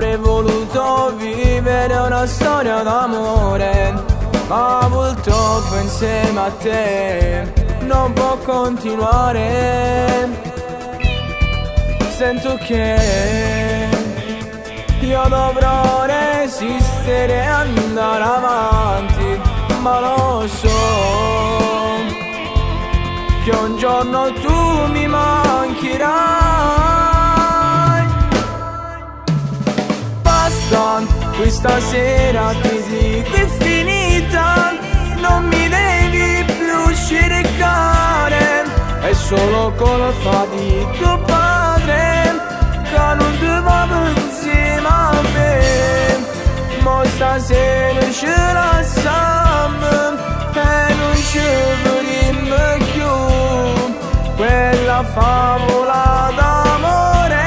Avrei voluto vivere una storia d'amore, ma purtroppo insieme a te non può continuare. Sento che io dovrò resistere e andare avanti, ma lo so che un giorno tu mi mancherai. Basta, questa sera ti dico è finita, non mi devi più cercare. È solo colpa di tuo padre che non ti va insieme a me. Ma stasera ce la siamo e non ci vedremo più. Quella favola d'amore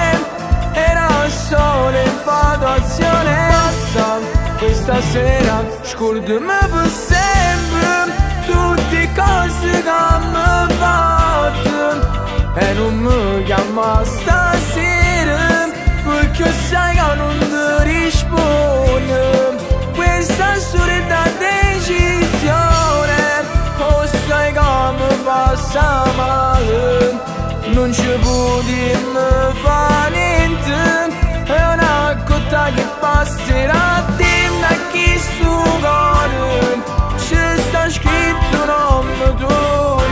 era solo infatuazione. Basta, questa sera scordami per sempre tutte cose che mi fatto e non mi chiama stasera perché sai che non ti rispondo. Questa storia da decisione, o sai che mi passa male, non ci può dirmi fa niente. È una cotta che passerà dimmi a chi sto cuore ci sta scritto un nome tuo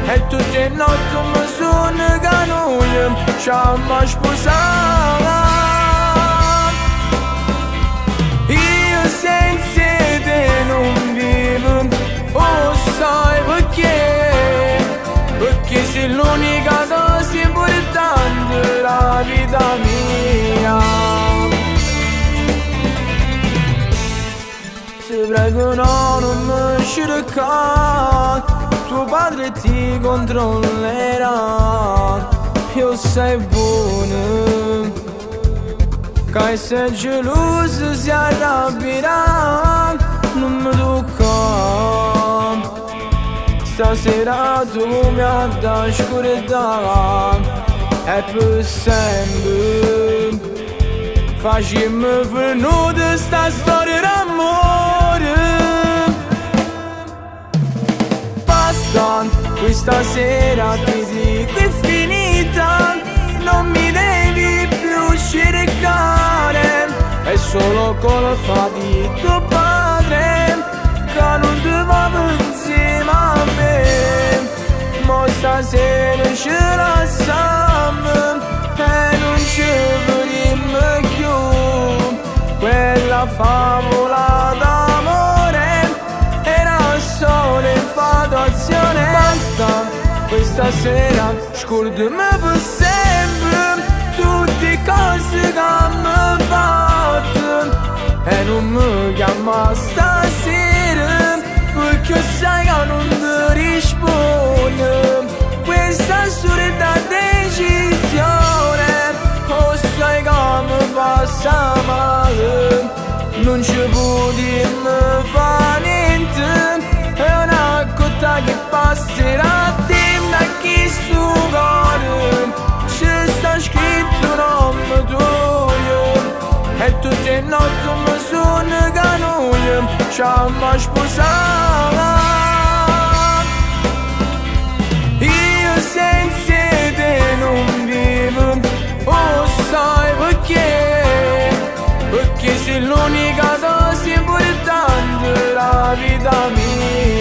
e tutte le notti mi sono canuto ci amo sposato. Io senza te non vivo, oh sai perché? Perché sei l'unica cosa importante della vita mia. Ti prego no, non mi cercare, tuo padre ti controllerà. Io sei buono, che sei geloso si arrabbierà. Non mi tocca, stasera tu mi hai da scordare e per sempre facciamo venuta sta storia d'amore. Basta, questa sera ti dico è finita, non mi devi più cercare. È solo colpa di tuo padre che non ti va insieme a me. Ma stasera ce la siamo e non ci vedremo più. Quella favola d'amore era solo infatuazione. Basta, questa sera scordami per sempre tutte cose che mi fatto e non mi chiama stasera perché sai che non ti rispondo. Questa storia da decisione, o sai che mi passa male, non ci può dirmi fa niente. È una cotta che passerà dimmi a chi sto cuore ci sta scritto un nome tuo e tutte le notti mi sono canuto ci amo sposato. Io senza te non vivo, oh sai perché? Perché sei l'unica cosa importante della vita mia.